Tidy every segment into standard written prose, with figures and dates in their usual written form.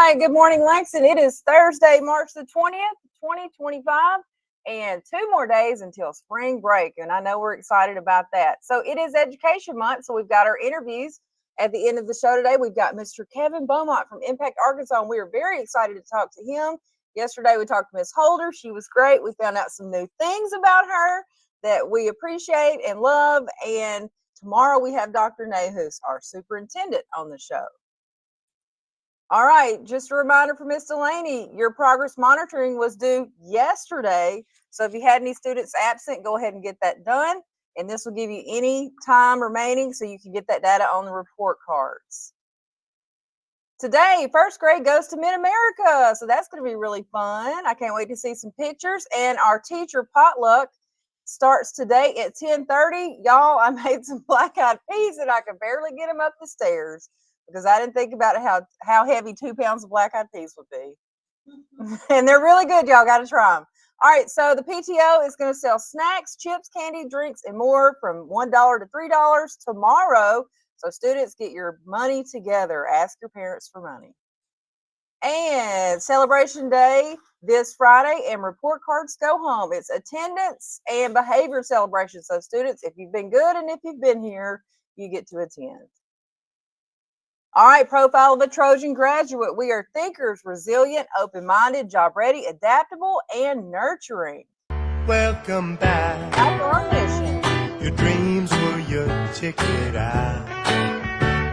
right, good morning, Langston. It is Thursday, March the 20th, 2025, and 2 more days until spring break. And I know we're excited about that. So it is Education Month. So we've got our interviews at the end of the show today. We've got Mr. Kevin Beaumont from Impact, Arkansas, and we are very excited to talk to him. Yesterday, we talked to Miss Holder. She was great. We found out some new things about her that we appreciate and love. And tomorrow, we have Dr. Nahus, our superintendent, on the show. All right, just a reminder for Ms. Delaney, your progress monitoring was due yesterday. So if you had any students absent, go ahead and get that done. And this will give you any time remaining so you can get that data on the report cards. Today, first grade goes to Mid-America. So that's going to be really fun. I can't wait to see some pictures. And our teacher potluck starts today at 10:30. Y'all, I made some black-eyed peas and I could barely get them up the stairs, because I didn't think about how heavy 2 pounds of black-eyed peas would be. And they're really good, y'all. Got to try them. All right, so the PTO is going to sell snacks, chips, candy, drinks, and more from $1 to $3 tomorrow. So students, get your money together. Ask your parents for money. And Celebration Day this Friday, and report cards go home. It's attendance and behavior celebration. So students, if you've been good and if you've been here, you get to attend. All right, profile of a Trojan graduate. We are thinkers, resilient, open-minded, job-ready, adaptable, and nurturing. Welcome back. After our mission. Your dreams were your ticket out.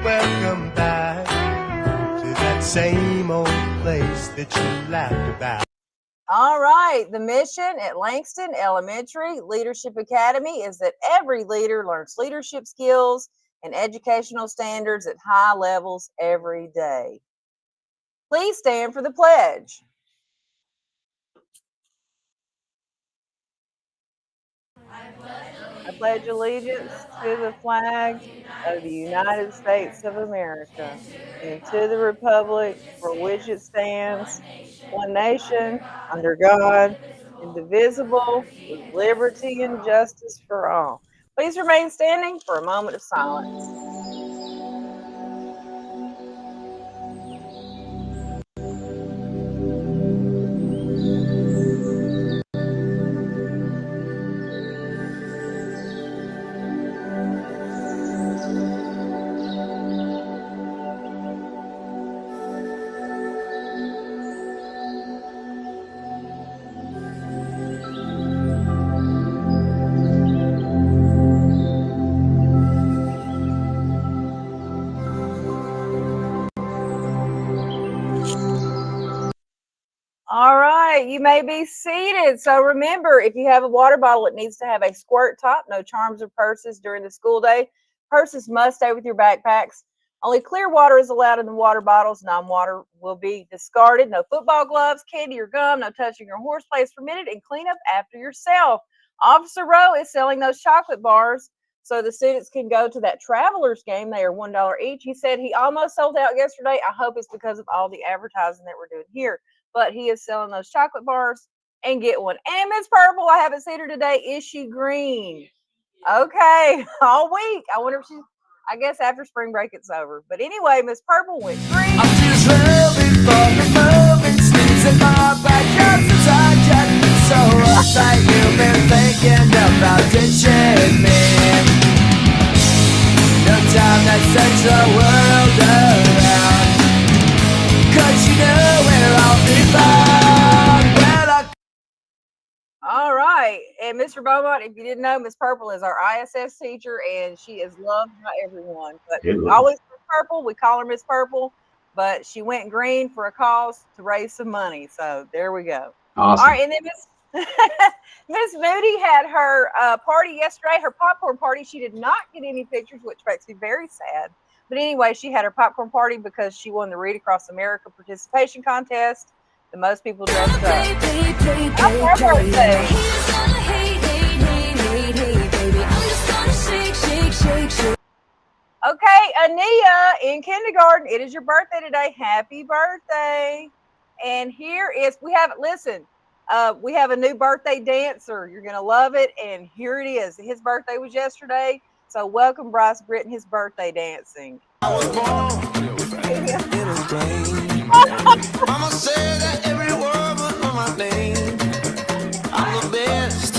Welcome back to that same old place that you laughed about. All right, the mission at Langston Elementary Leadership Academy is that every leader learns leadership skills and educational standards at high levels every day. Please stand for the pledge. I pledge allegiance to the flag of the United States of America and to the republic for which it stands, one nation, under God, indivisible, with liberty and justice for all. Please remain standing for a moment of silence. All right, you may be seated. So remember, if you have a water bottle, it needs to have a squirt top. No charms or purses during the school day. Purses must stay with your backpacks. Only clear water is allowed in the water bottles. Non-water will be discarded. No football gloves, candy or gum, no touching your horse play is permitted, and clean up after yourself. Officer Rowe is selling those chocolate bars so the students can go to that Travelers game. They are $1 each. He said he almost sold out yesterday. I hope it's because of all the advertising that we're doing here. But he is selling those chocolate bars, and get one. And Miss Purple, I haven't seen her today. Is she green? Okay, all week. I wonder if she's, I guess after spring break it's over. But anyway, Miss Purple went green. I'm just moving for the moment, sneezing my back out since I just been so uptight. You've been thinking about ditching me. No time to search the world around, 'cause you know where I'll be found. All right. And Mr. Beaumont, if you didn't know, Miss Purple is our ISS teacher, and she is loved by everyone. But always Miss Purple, we call her Miss Purple, but she went green for a cause to raise some money. So there we go. Awesome. All right. And then Miss Moody had her party yesterday, her popcorn party. She did not get any pictures, which makes me very sad. But anyway, she had her popcorn party because she won the Read Across America participation contest. The most people dressed up. Happy birthday. Okay, Ania in kindergarten, it is your birthday today. Happy birthday. And here is, we have a new birthday dancer. You're going to love it. And here it is. His birthday was yesterday. So welcome Bryce Britt and his birthday dancing. I was born in a plane. Mama said that every word was on my name. I'm the best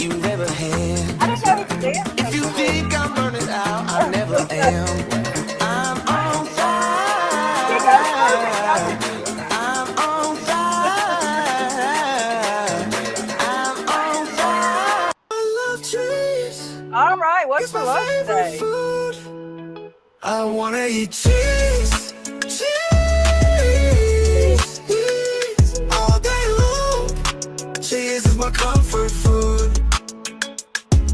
you've ever had. I didn't know he could dance. If you think I'm burning out, I never am. I'm on fire. I'm on fire. I'm on fire. I love trees. All right, what's It's for my lunch favorite today? food. I wanna eat cheese, cheese, all day long. Cheese is my comfort food.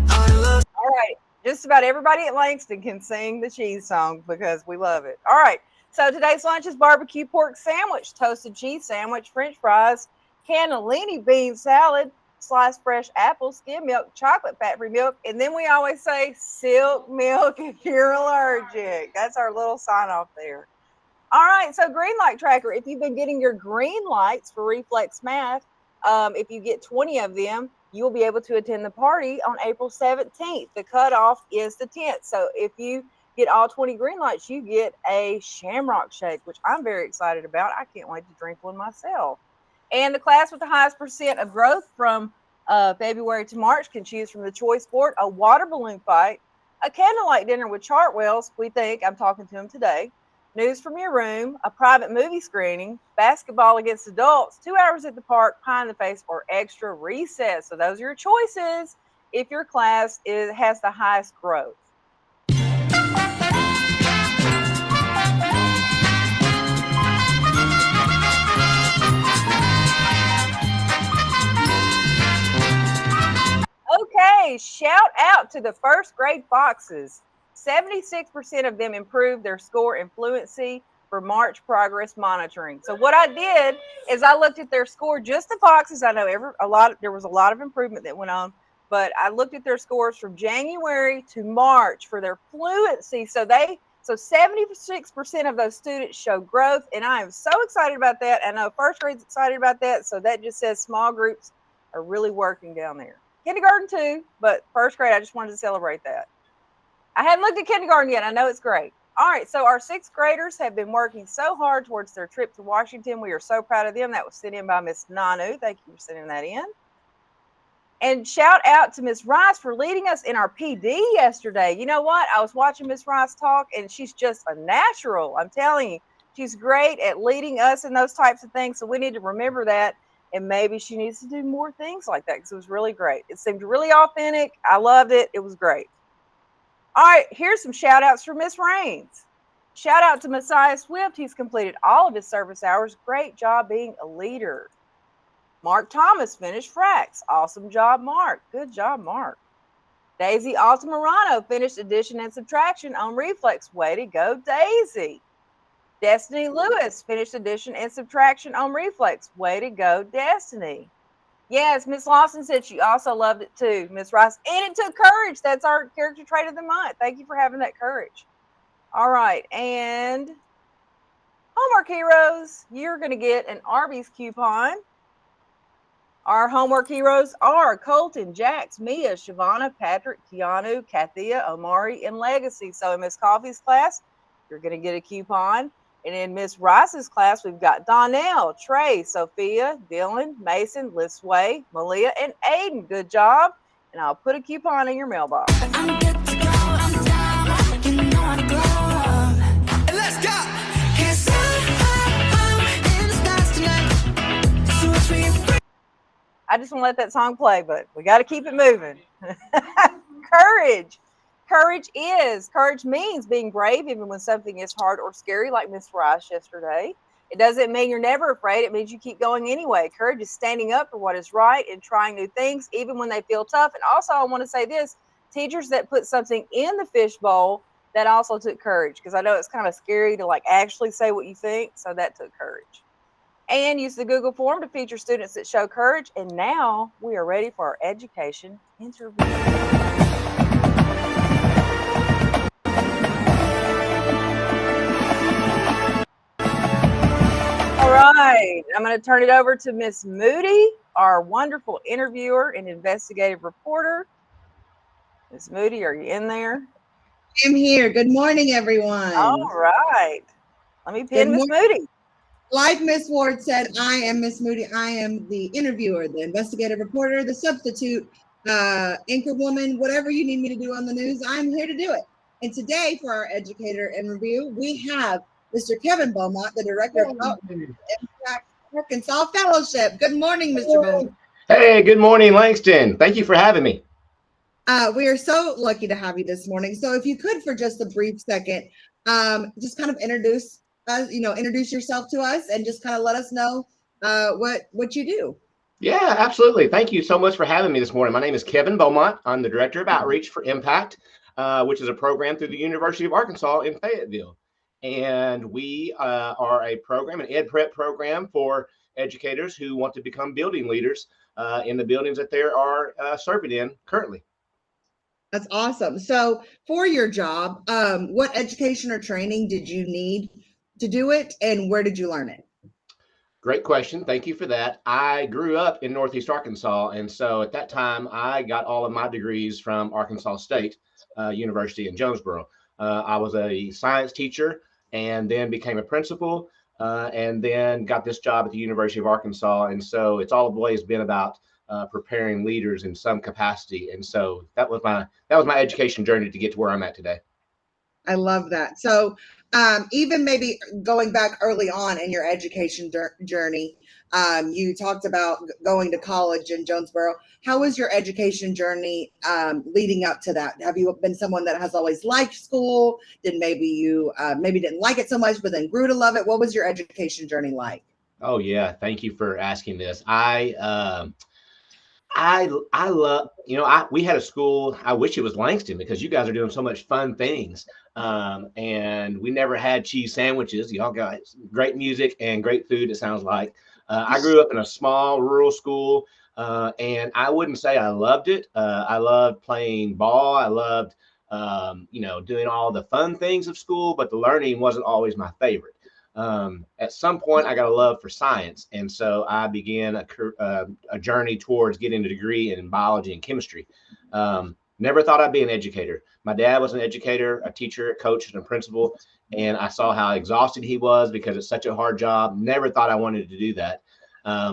I love. All right, just about everybody at Langston can sing the cheese song because we love it. All right, so today's lunch is barbecue pork sandwich, toasted cheese sandwich, French fries, cannellini bean salad, sliced fresh apples, skim milk, chocolate fat-free milk, and then we always say silk milk if you're allergic. That's our little sign-off there. All right, so green light tracker. If you've been getting your green lights for Reflex Math, if you get 20 of them, you will be able to attend the party on April 17th. The cutoff is the 10th. So if you get all 20 green lights, you get a Shamrock Shake, which I'm very excited about. I can't wait to drink one myself. And the class with the highest percent of growth from February to March can choose from the choice board, a water balloon fight, a candlelight dinner with Chartwells, we think, I'm talking to him today, news from your room, a private movie screening, basketball against adults, 2 hours at the park, pie in the face, or extra recess. So those are your choices if your class has the highest growth. Okay, shout out to the first grade Foxes. 76% of them improved their score and fluency for March progress monitoring. So what I did is I looked at their score, just the Foxes. I know there was a lot of improvement that went on, but I looked at their scores from January to March for their fluency. So 76% of those students show growth, and I am so excited about that. I know first grade's excited about that, so that just says small groups are really working down there. Kindergarten too, but first grade, I just wanted to celebrate that. I hadn't looked at kindergarten yet. I know it's great. All right, so our sixth graders have been working so hard towards their trip to Washington. We are so proud of them. That was sent in by Miss Nanu. Thank you for sending that in. And shout out to Miss Rice for leading us in our PD yesterday. You know what? I was watching Miss Rice talk, and she's just a natural. I'm telling you, she's great at leading us in those types of things. So we need to remember that. And maybe she needs to do more things like that because it was really great. It seemed really authentic. I loved it. It was great. All right, here's some shout outs for Miss Raines. Shout out to Messiah Swift. He's completed all of his service hours. Great job being a leader. Mark Thomas finished Fracs. Awesome job, Mark. Good job, Mark. Daisy Altamirano finished addition and subtraction on Reflex. Way to go, Daisy. Destiny Lewis finished addition and subtraction on Reflex. Way to go, Destiny. Yes, Miss Lawson said she also loved it too, Miss Rice. And it took courage. That's our character trait of the month. Thank you for having that courage. All right, and Homework Heroes, you're going to get an Arby's coupon. Our Homework Heroes are Colton, Jax, Mia, Shavonna, Patrick, Keanu, Kathia, Omari, and Legacy. So in Miss Coffee's class, you're going to get a coupon. And in Miss Rice's class, we've got Donnell, Trey, Sophia, Dylan, Mason, Lisway, Malia, and Aiden. Good job. And I'll put a coupon in your mailbox. I'm good to go, I'm down, you know how to glow up. And let's go! 'Cause I'm in the stars tonight. So it's free. I just want to let that song play, but we got to keep it moving. Courage. Courage means being brave even when something is hard or scary, like Miss Rice yesterday. It doesn't mean you're never afraid. It means you keep going anyway. Courage is standing up for what is right and trying new things, even when they feel tough. And also, I want to say this, teachers that put something in the fishbowl, that also took courage, because I know it's kind of scary to actually say what you think. So that took courage. And use the Google form to feature students that show courage. And now we are ready for our education interview. All right, I'm going to turn it over to Miss Moody, our wonderful interviewer and investigative reporter. Miss Moody, are you in there? I'm here. Good morning, everyone. All right. Let me Good pin Miss morning. Moody. Like Miss Ward said, I am Miss Moody. I am the interviewer, the investigative reporter, the substitute anchor woman, whatever you need me to do on the news, I'm here to do it. And today, for our educator in review, we have Mr. Kevin Beaumont, the director of Outreach Impact Arkansas Fellowship. Good morning, Mr. Beaumont. Hey, good morning, Langston. Thank you for having me. We are so lucky to have you this morning. So if you could, for just a brief second, just kind of introduce us, introduce yourself to us and just kind of let us know what you do. Yeah, absolutely. Thank you so much for having me this morning. My name is Kevin Beaumont. I'm the Director of Outreach for Impact, which is a program through the University of Arkansas in Fayetteville. And we are a program, an ed prep program for educators who want to become building leaders in the buildings that they are serving in currently. That's awesome. So for your job, what education or training did you need to do it, and where did you learn it? Great question. Thank you for that. I grew up in Northeast Arkansas, and so at that time, I got all of my degrees from Arkansas State University in Jonesboro. I was a science teacher and then became a principal and then got this job at the University of Arkansas. And so it's always been about preparing leaders in some capacity. And so that was my education journey to get to where I'm at today. I love that. So even maybe going back early on in your education journey, you talked about going to college in Jonesboro. How was your education journey leading up to that? Have you been someone that has always liked school? Did maybe you maybe didn't like it so much, but then grew to love it? What was your education journey like? Oh yeah, thank you for asking this. I love, we had a school. I wish it was Langston because you guys are doing so much fun things. And we never had cheese sandwiches. Y'all got great music and great food, it sounds like. I grew up in a small rural school, and I wouldn't say I loved it. I loved playing ball. I loved, doing all the fun things of school, but the learning wasn't always my favorite. At some point, I got a love for science, and so I began a journey towards getting a degree in biology and chemistry. Never thought I'd be an educator. My dad was an educator, a teacher, a coach, and a principal, and I saw how exhausted he was because it's such a hard job. Never thought I wanted to do that.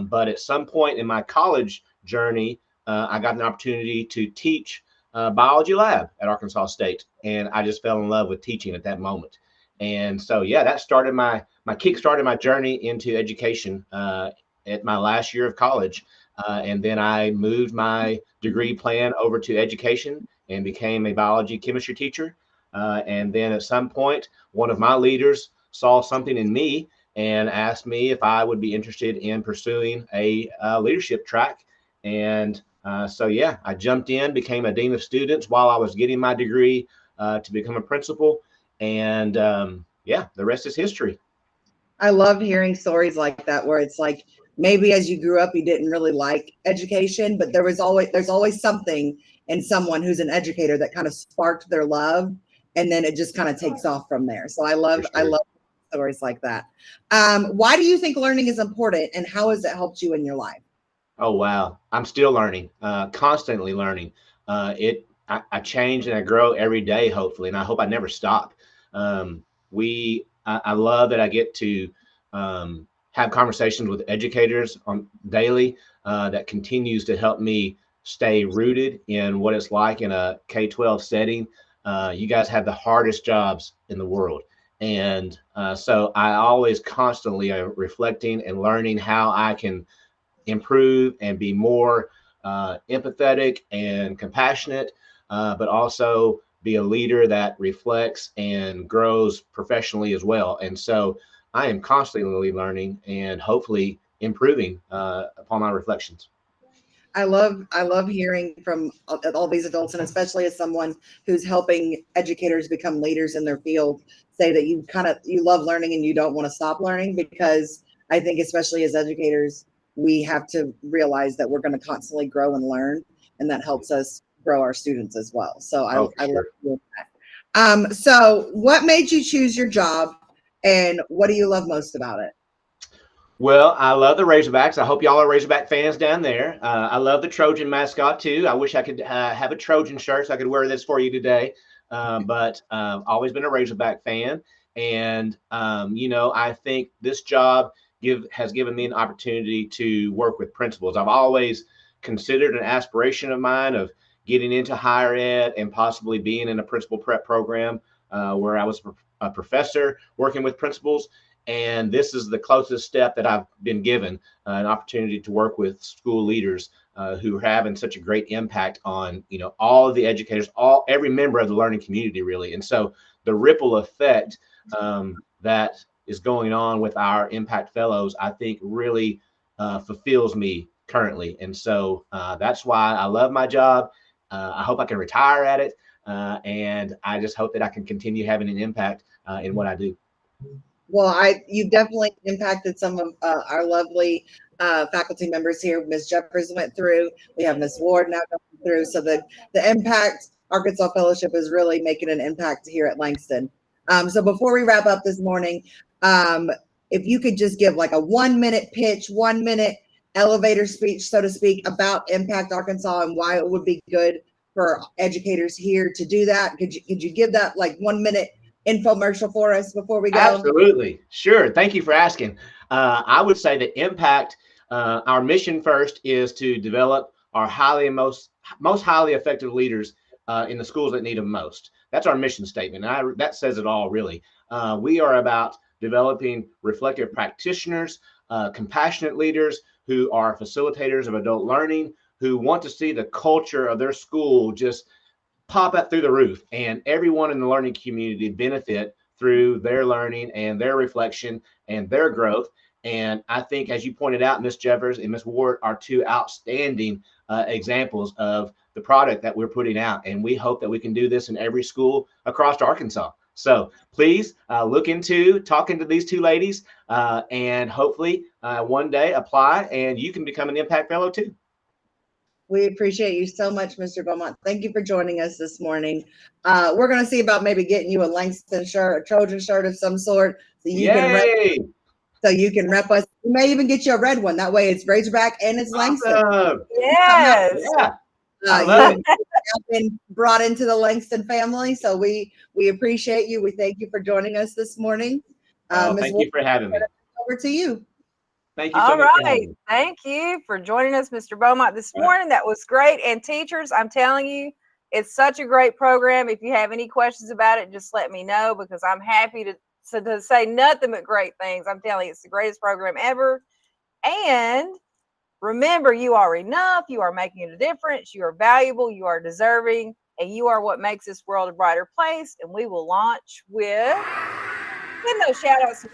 But at some point in my college journey, I got an opportunity to teach biology lab at Arkansas State, and I just fell in love with teaching at that moment. And so, yeah, that started my kick-started my journey into education at my last year of college. And then I moved my degree plan over to education and became a biology chemistry teacher. And then at some point, one of my leaders saw something in me and asked me if I would be interested in pursuing a leadership track. And so, yeah, I jumped in, became a dean of students while I was getting my degree to become a principal. And yeah, the rest is history. I love hearing stories like that where it's like maybe as you grew up you didn't really like education, but there's always something in someone who's an educator that kind of sparked their love, and then it just kind of takes off from there. So I love stories like that. Why do you think learning is important, and how has it helped you in your life? Oh wow, I'm still learning, constantly learning. I change and I grow every day, hopefully, and I hope I never stop. I love that I get to have conversations with educators on daily that continues to help me stay rooted in what it's like in a K-12 setting. You guys have the hardest jobs in the world. And so I always constantly are reflecting and learning how I can improve and be more empathetic and compassionate, but also be a leader that reflects and grows professionally as well. And so I am constantly learning and hopefully improving upon my reflections. I love hearing from all these adults, and especially as someone who's helping educators become leaders in their field, say that you love learning and you don't want to stop learning, because I think especially as educators, we have to realize that we're going to constantly grow and learn, and that helps us grow our students as well. So I love doing that. So what made you choose your job, and what do you love most about it? Well, I love the Razorbacks. I hope y'all are Razorback fans down there. I love the Trojan mascot too. I wish I could have a Trojan shirt so I could wear this for you today. But always been a Razorback fan, and I think this job has given me an opportunity to work with principals. I've always considered an aspiration of mine of getting into higher ed and possibly being in a principal prep program where I was a professor working with principals, and this is the closest step that I've been given, an opportunity to work with school leaders who are having such a great impact on all of the educators, every member of the learning community, really. And so the ripple effect that is going on with our impact fellows, I think, really fulfills me currently. And so that's why I love my job. I hope I can retire at it, and I just hope that I can continue having an impact in what I do. Well, you definitely impacted some of our lovely faculty members here. Ms. Jeffers went through. We have Ms. Ward now going through. So the impact Arkansas Fellowship is really making an impact here at Langston. So before we wrap up this morning, if you could just give like a 1-minute pitch, 1-minute elevator speech, so to speak, about Impact Arkansas and why it would be good for educators here to do that. Could you give that like 1-minute infomercial for us before we go? Absolutely. Sure. Thank you for asking. I would say that Impact, our mission first is to develop our most highly effective leaders in the schools that need them most. That's our mission statement. And that says it all, really. We are about developing reflective practitioners, compassionate leaders who are facilitators of adult learning, who want to see the culture of their school just pop up through the roof, and everyone in the learning community benefit through their learning and their reflection and their growth. And I think, as you pointed out, Ms. Jeffers and Ms. Ward are two outstanding examples of the product that we're putting out. And we hope that we can do this in every school across Arkansas. So please look into talking to these two ladies and hopefully one day apply and you can become an Impact Fellow too. We appreciate you so much, Mr. Beaumont. Thank you for joining us this morning. We're going to see about maybe getting you a Langston shirt, a Trojan shirt of some sort, so you can rep us. We may even get you a red one. That way, it's Razorback and it's Langston. Awesome. Yes. Yeah. You have been brought into the Langston family, so we appreciate you. We thank you for joining us this morning. Thank you for having me. Over to you. Thank you so much. All right. Thank you for joining us, Mr. Beaumont, this morning. That was great. And teachers, I'm telling you, it's such a great program. If you have any questions about it, just let me know, because I'm happy to say nothing but great things. I'm telling you, it's the greatest program ever. And remember, you are enough. You are making a difference. You are valuable. You are deserving. And you are what makes this world a brighter place. And we will launch with those shout outs.